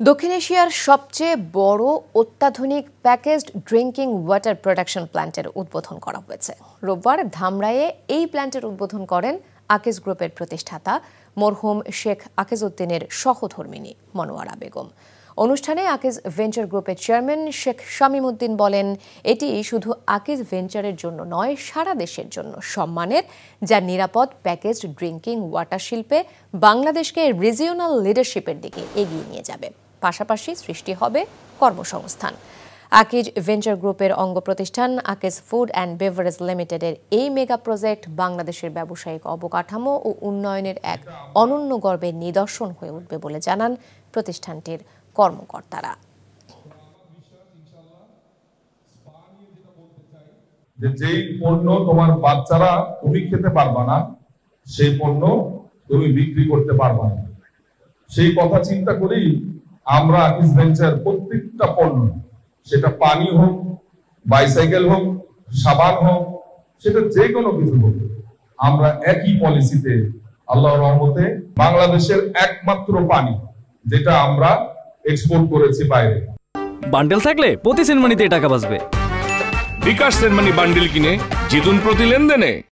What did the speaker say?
দক্ষিণ এশিয়ার সবচেয়ে বড় অত্যাধুনিক প্যাকেজড ড্রিঙ্কিং ওয়াটার প্রোডাকশন প্ল্যান্টের উদ্বোধন করা হয়েছে। রোববার ধামরাইয়ে এই প্ল্যান্টের উদ্বোধন করেন আকিজ গ্রুপের প্রতিষ্ঠাতা মরহুম শেখ আকিজ উদ্দিনের সহধর্মিণী মনোয়ারা বেগম। অনুষ্ঠানে আকিজ ভেঞ্চার গ্রুপের চেয়ারম্যান শেখ শামীম উদ্দিন বলেন, এটি শুধু আকিজ ভেঞ্চারের জন্য নয়, সারা দেশের জন্য সম্মানের, যা নিরাপদ প্যাকেজড ড্রিঙ্কিং ওয়াটার শিল্পে বাংলাদেশকে রিজিওনাল লিডারশিপের দিকে এগিয়ে নিয়ে যাবে। পাশাপাশি সৃষ্টি হবে কর্মসংস্থান। আকিজ ভেঞ্চার গ্রুপের অঙ্গ প্রতিষ্ঠান আকিজ ফুড অ্যান্ড বেভারেজ লিমিটেডের এই মেগা প্রজেক্ট বাংলাদেশের ব্যবসায়িক অবকাঠামো ও উন্নয়নের এক অনন্য গর্বের নিদর্শন হয়ে উঠবে বলে জানান প্রতিষ্ঠানটির কর্মকর্তারা। যেই পণ্য তোমার বাচ্চারা তুমি খেতে পারবা না, সেই পণ্য তুমি বিক্রি করতে পারবা না, সেই কথা চিন্তা করেই আমরা আকিজ ভেঞ্চার প্রত্যেকটা পণ্য, সেটা পানি হোক, বাইসাইকেল হোক, সাবান হোক, সেটা যে কোনো কিছু হোক, আমরা একই পলিসিতে আল্লাহর রহমতে বাংলাদেশের একমাত্র পানি যেটা আমরা এক্সপোর্ট করেছি বাইরে। বান্ডেল থাকলে প্রতি সেনমানিতে টাকা বাঁচবে। বিকাশ সেনমানি বান্ডেল কিনে জিতুন প্রতি লেনদেনে।